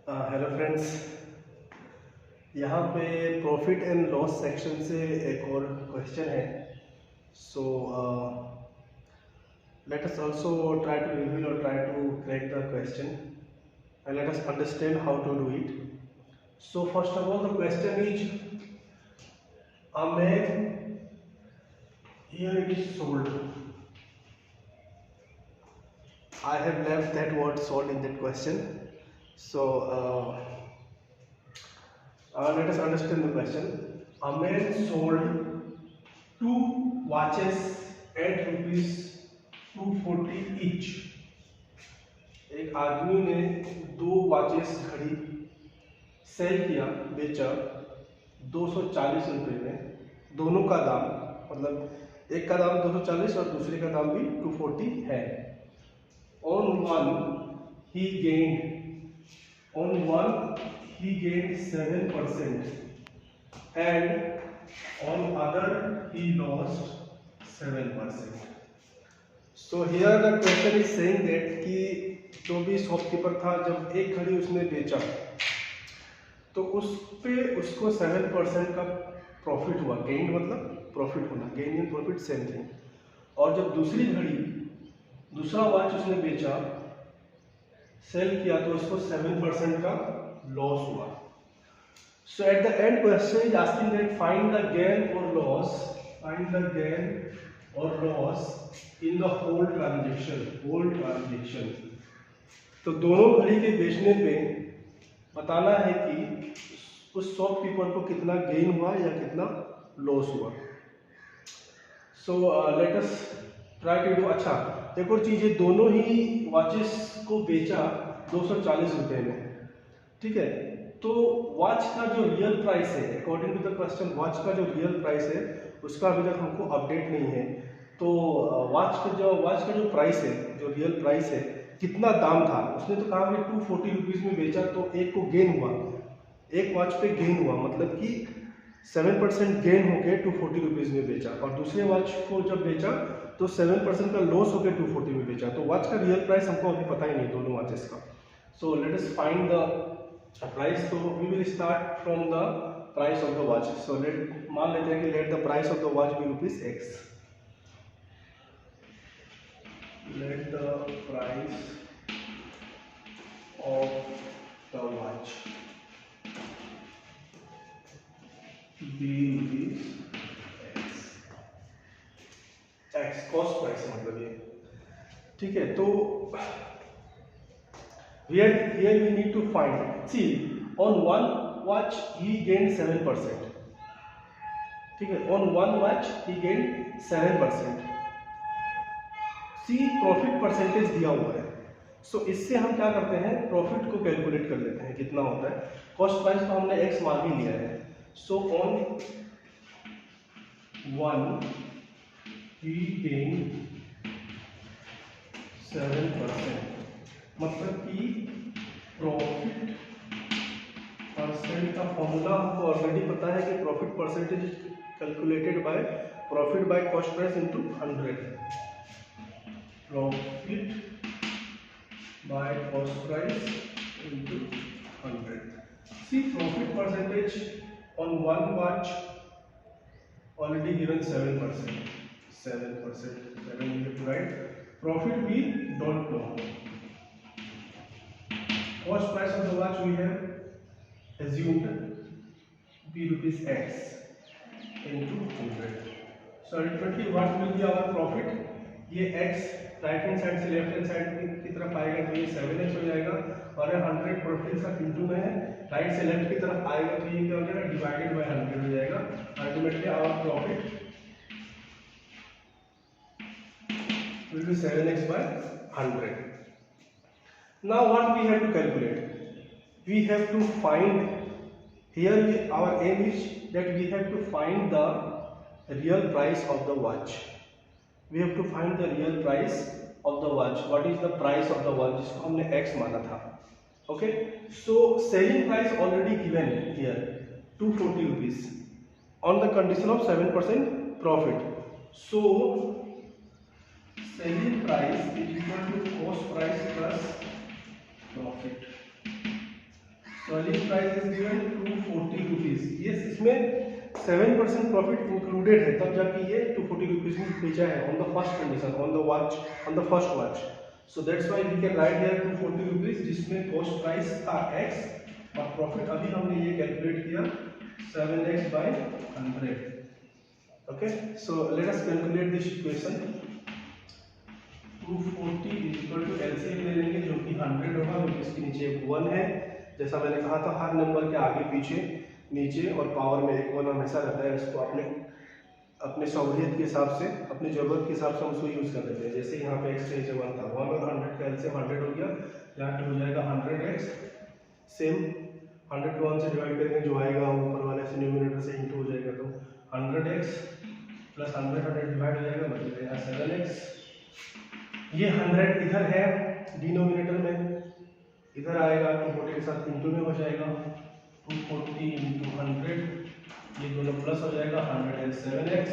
Hello friends, यहाँ पे profit and loss section से एक और क्वेश्चन है. So let us also try to reveal और try to crack the question and let us understand how to do it. So first of all, the question is a man, here it is sold. I have left that word sold in that question. So let us understand the question. A man sold two watches at rupees 240 each. एक आदमी ने दो watches घड़ी cell किया, बेचा 240 रुपये में. दोनों का दाम, मतलब एक का दाम 240 और दूसरे का दाम भी 240 है. On one he gained 7% and on other he lost 7%. So here the question is saying that कि जो भी शॉपकीपर था, जब एक घड़ी उसने बेचा तो उस पे उसको 7% का प्रॉफिट हुआ. गेन मतलब प्रॉफिट होना, gain in profit same thing. और जब दूसरी घड़ी, दूसरा वॉच उसने बेचा, सेल किया, तो उसको 7% का लॉस हुआ. So at the end question is asking that find the gain और loss, in the whole transaction. तो दोनों घड़ी के बेचने पे बताना है कि उस शॉपकीपर को कितना गेन हुआ या कितना लॉस हुआ. So let us try to do. अच्छा, एक और चीज़ है, दोनों ही वॉचेस को बेचा 240 रुपये में, ठीक है. तो वॉच का जो रियल प्राइस है, according to the question, watch का जो रियल प्राइस है उसका अभी तक हमको अपडेट नहीं है. तो वॉच का जो प्राइस है, जो रियल प्राइस है, कितना दाम था, उसने तो कहा कि 240 रुपीज़ में बेचा, तो एक को गेन हुआ, एक वॉच पे गेन हुआ, मतलब कि 7% गेन होके 240 रुपीज़ में बेचा, और दूसरे वॉच को जब बेचा तो 7% का लॉस होके 240 में बेचा. तो वॉच का रियल प्राइस हमको अभी पता ही नहीं दोनों वॉचेस का. So let us find the price. तो we will start from the price of the watch. So मान लेते हैं कि let the price of the watch be ₹X. Let the price of the watch be X cost price मतलब ये, ठीक है. तो here we need to find, see, on one watch he gained 7%, ठीक है. on one watch he gained 7%. see, profit percentage दिया हुआ है. सो इससे हम क्या करते हैं, प्रॉफिट को कैलकुलेट कर लेते हैं कितना होता है. कॉस्ट प्राइस तो हमने X मान ही लिया है. सो on one he gained 7%, मतलब कि प्रॉफिट परसेंट का फॉर्मूला हमको ऑलरेडी पता है कि profit percentage calculated by profit by cost price into 100. Profit by cost price into 100. See, profit percentage on one watch already given 7%. 7% we have to write. Profit we don't know. Cost price of the watch we have assumed be ₹X into 100. So ultimately what will be our profit? ये X right hand side से left hand side की तरफ आएगा तो ये 7X हो जाएगा, और 100 प्रॉफिट का इंटू में है, राइट से लेफ्ट की तरफ आएगा तो ये क्या हो जाएगा, डिवाइडेड बाय 100 हो जाएगा. Ultimately our profit will be 7X by 100. Now what we have to calculate? We have to find, here our aim is that we have to find the real price of the watch. We have to find the real price of the watch. What is the price of the watch जिसको हमने X माना था. Okay, so selling price already given here 240 rupees on the condition of 7% profit. So selling price is equal to cost price plus profit. selling price is given 240 rupees. Yes, इसमें 7% profit included है, तब जाके ये 240 rupees में बेचा है on the first condition, on the watch, on the first watch. So that's why we can write here 240 rupees, जिसमें cost price था x और प्रॉफिट अभी हमने ये कैलकुलेट किया 7x by 100. Okay, so let us calculate this equation. 240 is equal to LCM ले लेंगे जो कि 100 होगा, क्योंकि इसके नीचे 1 है. जैसा मैंने कहा था, हर नंबर के आगे पीछे नीचे और पावर में एक 1 हमेशा रहता है. इसको अपने सहूलियत के हिसाब से, अपनी ज़रूरत के हिसाब से हम उसको यूज़ कर लेते हैं. जैसे यहाँ पे x के नीचे 1 था, 1 और 100 का एलसीएम 100 हो गया, यहाँ पे हो जाएगा 100x. सेम 100 को 1 से डिवाइड करेंगे, जो आएगा ऊपर वाले से न्यूमरेटर से इंटू हो जाएगा, तो 100x प्लस 100 डिवाइड हो जाएगा, बच जाएगा 7x. ये 100 इधर है डिनोमिनेटर में, इधर आएगा 240 के साथ इंटू में हो जाएगा 240 इंटू 100, ये दोनों प्लस हो जाएगा 107x.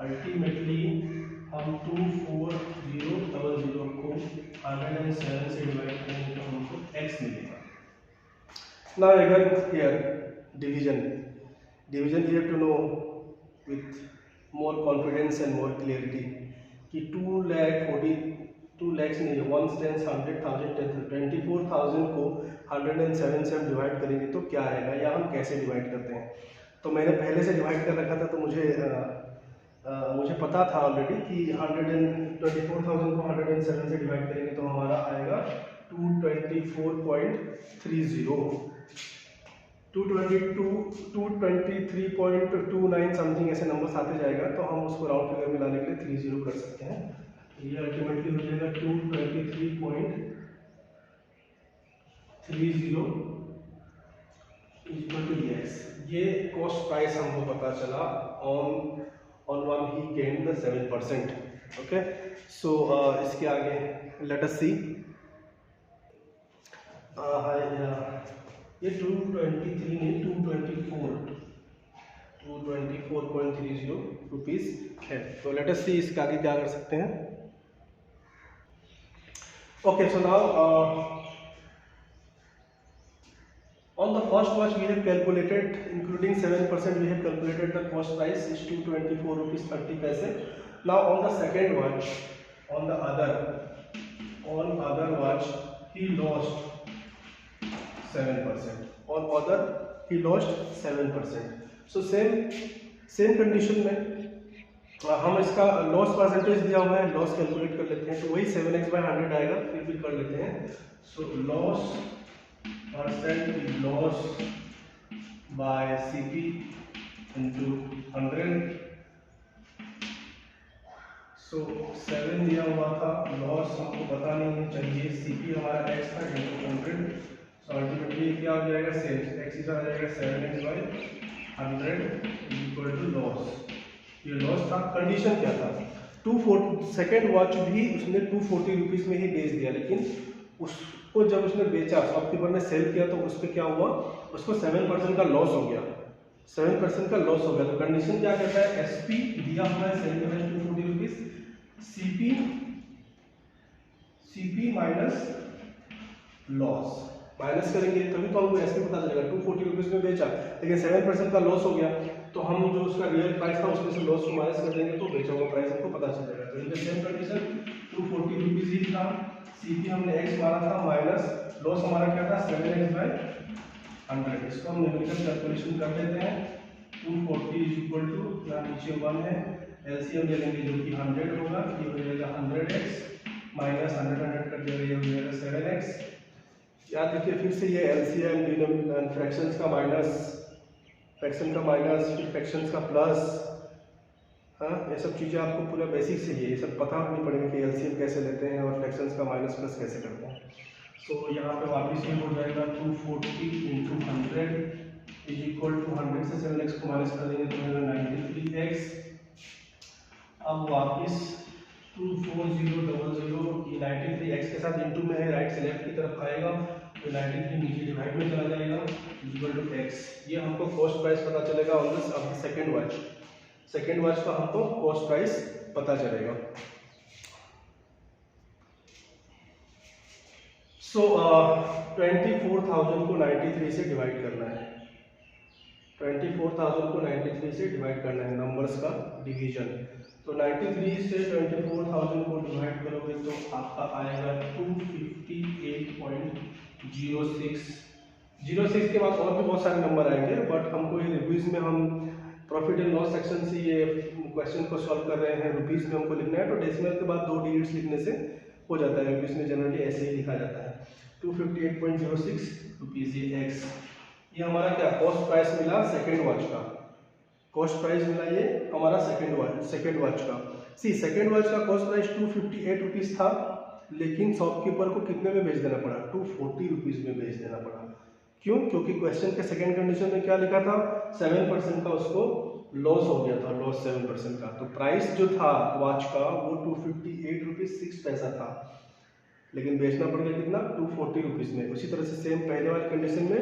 अल्टीमेटली हम 24000 को 107 से डिवाइड करेंगे तो हमको x मिलेगा. Now again here division you have to know with more confidence and more clarity कि 2 lakhs नहीं है, 1 tens 100,000 24,000 को 107 से हम डिवाइड करेंगे तो क्या आएगा, या हम कैसे डिवाइड करते हैं. तो मैंने पहले से डिवाइड कर रखा था, तो मुझे पता था ऑलरेडी कि 124,000 को 107 से डिवाइड करेंगे तो हमारा आएगा 224.30, 223.29 समथिंग ऐसे नंबर्स आते जाएगा. तो हम उसको राउंड फिगर में लाने के लिए 30 कर सकते हैं. ये अल्टीमेटली हो जाएगा 223.30 इक्वल टू x. ये कॉस्ट प्राइस हमको पता चला ऑन वन ही गेन द 7%. ओके, सो इसके आगे लेट अस सी. ये 223 नहीं 224.30 रुपीज़ है. तो लेट अस सी इसके आगे क्या कर सकते हैं. Okay, so now on the first watch we have calculated, including 7% we have calculated the cost price is 224 rupees 30 paise. Now on the second watch, on other watch he lost 7%. On other he lost 7%. So same condition में हम इसका loss percentage दिया हुआ है, loss calculate कर लेते हैं. तो वही 7x by 100 आएगा, फिर भी कर लेते हैं. So loss percent is loss by CP into 100. So 7 दिया हुआ था, लॉस हमको पता नहीं है, चाहिए CP हमारा x था into 100. So अल्टीमेटली क्या हो जाएगा, सेम x इधर आ जाएगा 7x by 100 equal to loss. ये लॉस था. कंडीशन क्या था, 240 सेकेंड वॉच भी उसने 240 रुपीज़ में ही बेच दिया, लेकिन उसको जब उसने बेचा, शॉपकीपर ने सेल किया, तो उस पर क्या हुआ, उसको 7% का लॉस हो गया. 7% का लॉस हो गया. तो कंडीशन क्या कहता है, SP दिया हुआ है sale price 240 rupees, CP minus loss minus करेंगे तभी तो हमको SP पता चलेगा. 240 रुपीज़ में बेचा, लेकिन 7% का लॉस हो गया, तो हम जो उसका रियल प्राइस था उसमें से लॉस को माइनस कर देंगे तो बेचा हुआ प्राइस हमको पता चलेगा. तो in the same condition 240 rupees ही था, CP हमने x मारा था, माइनस लॉस हमारा क्या था 7x by 100. इसको हम न्यूमेरिकल कैलकुलेशन कर लेते हैं. 240 इज इक्वल टू, यहाँ नीचे 1 है, एलसीएम ले लेंगे जो कि 100 होगा, ये हो जाएगा 100x माइनस 100 कर दिया, ये हो जाएगा 7x. याद रखिए फिर से ये एलसीएम डिनोमिनेटर फ्रैक्शंस का माइनस, फ्रैक्शन का माइनस, फिर फ्रैक्शंस का प्लस. हाँ, ये सब चीज़ें आपको पूरा बेसिक से ही ये सब पता होनी पड़ेगी कि एलसीएम कैसे लेते हैं और फ्रैक्शंस का माइनस प्लस कैसे करते हैं. तो यहाँ पे वापस ये हो जाएगा 240 इंटू 100 इज इक्वल टू 100 से 7x को माइनस कर देंगे तो होगा 93x. अब वापस 24000 ये 93x के साथ इंटू में है, राइट से लेफ्ट की तरफ आएगा, तो 93 नीचे डिवाइड में चला जाएगा इक्वल टू x. ये हमको कॉस्ट प्राइस पता चलेगा on this of the second watch. Second watch का हमको कॉस्ट प्राइस पता चलेगा. सो 24,000 को 93 से डिवाइड करना है। 24,000 को 93 से डिवाइड करना है, नंबर्स का डिवीजन। तो 93 से 24,000 को डिवाइड करोगे तो आपका आएगा 258.06। 06 के बाद और भी बहुत सारे नंबर आएंगे, बट हमको ये रुपीज़ में, हम प्रॉफिट एंड लॉस सेक्शन से ये क्वेश्चन को सॉल्व कर रहे हैं, रुपीज़ में हमको लिखना है। तो डेसिमल के बाद 2 डिजिट्स लिखने से हो जाता है। रुपीज़ में जनरली ऐसे ही लिखा जाता है 258.06 रुपीज़। ये एक्स, ये हमारा क्या कॉस्ट प्राइस मिला सेकेंड वॉच का। कॉस्ट प्राइस मिला ये हमारा सेकेंड वॉच का। सी सेकेंड वॉच का कॉस्ट प्राइस 258 रुपीज़ था, लेकिन शॉपकीपर को कितने में बेच देना पड़ा? 240 रुपीज़ में बेच देना पड़ा। क्यों? क्योंकि क्वेश्चन के सेकेंड कंडीशन में क्या लिखा था? 7% का उसको लॉस हो गया था, लॉस 7% का। तो प्राइस जो था वॉच का वो 258 रुपीज़ 6 पैसा था, लेकिन बेचना पड़ गया कितना? 240 रुपीज़ में। उसी तरह से सेम पहले वाले कंडीशन में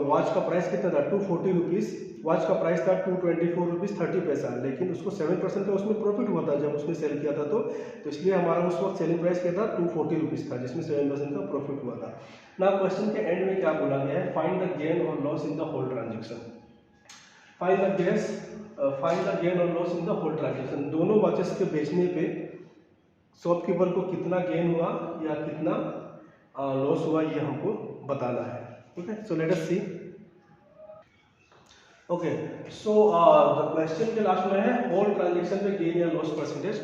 वॉच का प्राइस कितना था? 240 रुपीज़। वॉच का प्राइस था 224 रुपीज़ 30 पैसा, लेकिन उसको 7% का उसमें प्रॉफिट हुआ था जब उसने सेल किया था। तो इसलिए हमारा उस वक्त सेलिंग प्राइस क्या था? 240 रुपीज़ था, जिसमें 7% का प्रॉफिट हुआ था ना। क्वेश्चन के एंड में क्या बोला गया है? फाइंड द गेन और loss in the whole transaction. Find the gain और loss in the whole transaction. दोनों वॉचेस के बेचने पे शॉपकीपर को कितना गेन हुआ या कितना लॉस हुआ, ये हमको बताना है। Okay, so let us see. Okay, so the question के लास्ट में है होल ट्रांजेक्शन पे गेन या लॉस परसेंटेज।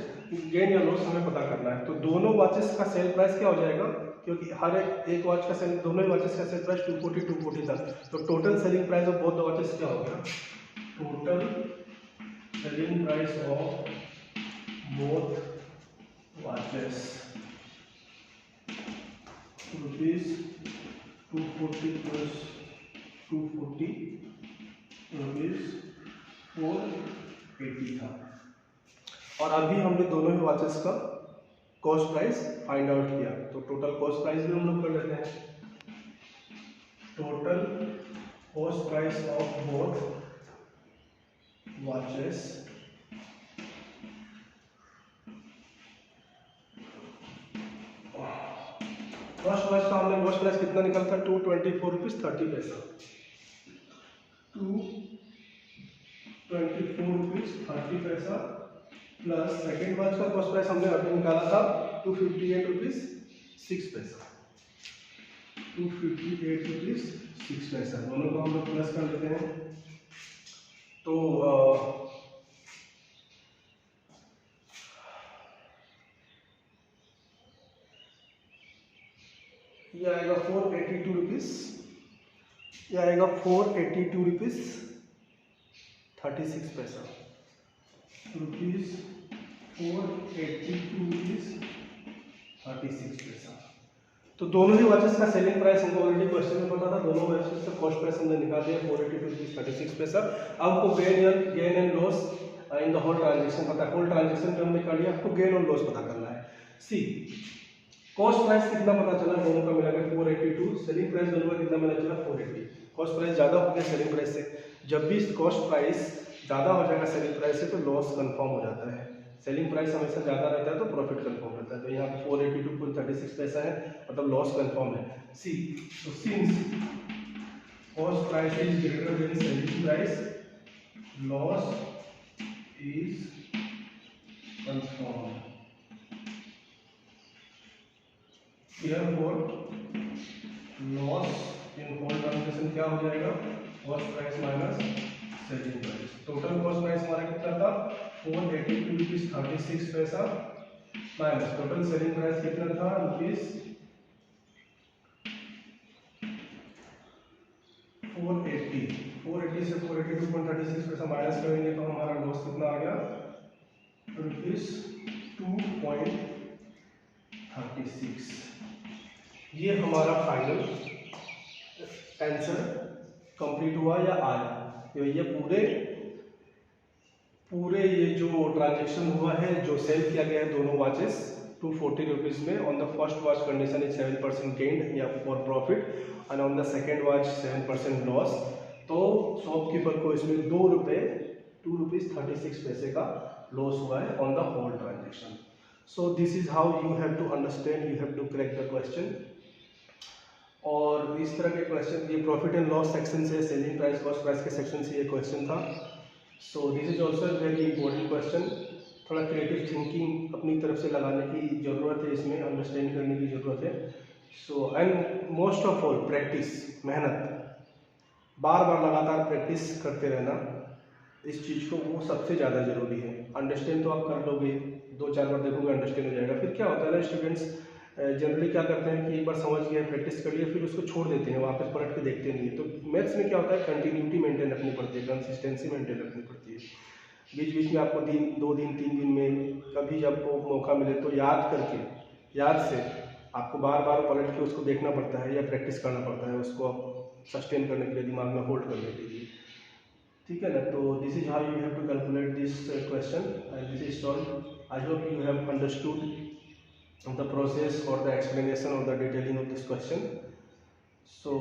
गेन या लॉस हमें पता करना है। तो दोनों वॉचेस का सेल प्राइस क्या हो जाएगा? क्योंकि हर एक वॉच का सेल, दोनों ही वॉचेस का सेल प्राइस 240 था। तो total selling price of both the watches क्या हो गया? Total selling price of both watches rupees 240 plus 240 rupees 480 था। और अभी हमने दोनों ही वॉचेस का कॉस्ट प्राइस फाइंड आउट किया। तो टोटल कॉस्ट प्राइस भी हम लोग कर लेते हैं। Total cost price of both watches first watch का हमने कॉस्ट प्राइस कितना निकला था? 224 रुपीज़ 30 पैसा। 224 रुपीज़ 30 पैसा प्लस सेकेंड वॉच का कॉस्ट प्राइस हमने अभी निकाला था 258 रुपीज़ 6 पैसा। 258 रुपीज़ 6 पैसा, दोनों को हम लोग प्लस कर लेते हैं। तो ये आएगा 482 रुपीज़, ये आएगा 482 रुपीज़ 36 पैसा। रुपीज़ 482 रुपीज़ 36 पैसा। तो दोनों ही वॉचेस का सेलिंग प्राइस हमको ऑलरेडी क्वेश्चन में पता था। दोनों वॉचेस का कॉस्ट प्राइस हमने निकाल दिया 482 रुपीज़ 36 पैसा। अब हमको gain and loss in the whole transaction पता है। होल ट्रांजेक्शन में हमने कर लिया, आपको गेन और लॉस पता करना है। सी कॉस्ट प्राइस कितना पता चला? दोनों का मिला के 482। सेलिंग प्राइस दोनों का कितना मिला चला? 480। कॉस्ट प्राइस ज़्यादा हो गया सेलिंग प्राइस से। जब भी कॉस्ट प्राइस ज़्यादा हो जाएगा सेलिंग प्राइस से तो लॉस कंफर्म हो जाता है। सेलिंग प्राइस हमेशा ज़्यादा रहता है तो प्रॉफिट कंफर्म रहता है। तो यहाँ पे 482.36 पैसा है, मतलब लॉस कंफर्म है। सी तो since cost price is greater than selling price, loss is confirm. Therefore, loss in whole transaction क्या हो जाएगा? Cost price minus selling price. Total cost price हमारा कितना था? 482 रुपीज़ 36 पैसा माइनस टोटल सेलिंग प्राइस कितना था? रुपीज़ 480। 480 से 482.36 पैसा माइनस करेंगे तो हमारा लॉस कितना आ गया? रुपीज़ 2.36। ये हमारा फाइनल आंसर कंप्लीट हुआ या आया? तो ये पूरे ये जो ट्रांजेक्शन हुआ है, जो सेल किया गया है दोनों वॉचेस 240 रुपीज़ में। On the first watch condition is 7% gain या for profit, and on the second watch 7% loss. तो शॉपकीपर को इसमें 2 रुपीज़ 36 पैसे का लॉस हुआ है on the whole transaction. So this is how you have to understand, you have to correct the question. इस तरह के क्वेश्चन, ये प्रॉफिट एंड लॉस सेक्शन से, सेलिंग प्राइस कॉस्ट प्राइस के सेक्शन से ये क्वेश्चन था। So this is also very important question. थोड़ा क्रिएटिव थिंकिंग अपनी तरफ से लगाने की ज़रूरत है, इसमें अंडरस्टैंड करने की ज़रूरत है। So and most of all practice, मेहनत, बार बार लगातार प्रैक्टिस करते रहना इस चीज़ को, वो सबसे ज़्यादा ज़रूरी है। अंडरस्टैंड तो आप कर लोगे, 2-4 बार देखोगे अंडरस्टैंड हो जाएगा। फिर क्या होता है ना, स्टूडेंट्स जनरली क्या करते हैं कि एक बार समझ गए, प्रैक्टिस कर लिया, फिर उसको छोड़ देते हैं, वापस पलट के देखते नहीं है। तो मैथ्स में क्या होता है, कंटिन्यूटी मेंटेन रखनी पड़ती है, कंसिस्टेंसी मेंटेन रखनी पड़ती है। बीच बीच में आपको 2 दिन 3 दिन में कभी जब आपको मौका मिले तो याद करके, याद से आपको बार बार पलट के उसको देखना पड़ता है या प्रैक्टिस करना पड़ता है, उसको आप सस्टेन करने के लिए, दिमाग में होल्ड करने के लिए। ठीक है ना। तो this is how you have to calculate this question and this is solve. I hope you have understood the process और द एक्सप्लेनेशन और the detailing of this question. So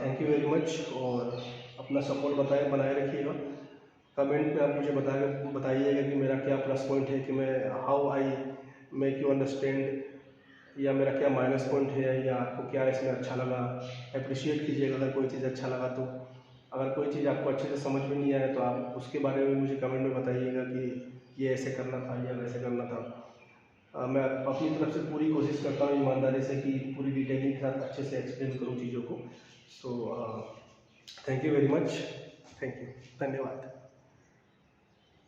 thank you very much, और अपना support बनाए रखिएगा। Comment पे आप मुझे बताइएगा कि मेरा क्या प्लस पॉइंट है, कि मैं how I make you understand, या मेरा क्या माइनस पॉइंट है, या आपको क्या इसमें अच्छा लगा। अप्रिशिएट कीजिएगा अगर कोई चीज़ अच्छा लगा तो। अगर कोई चीज़ आपको अच्छे से समझ में नहीं आया तो आप उसके बारे में मुझे कमेंट में बताइएगा कि ये ऐसे करना था या वैसे करना था। मैं अपनी तरफ से पूरी कोशिश करता हूँ ईमानदारी से कि पूरी डिटेलिंग के साथ अच्छे से एक्सप्लेन करूँ चीज़ों को। सो thank you very much, thank you, धन्यवाद।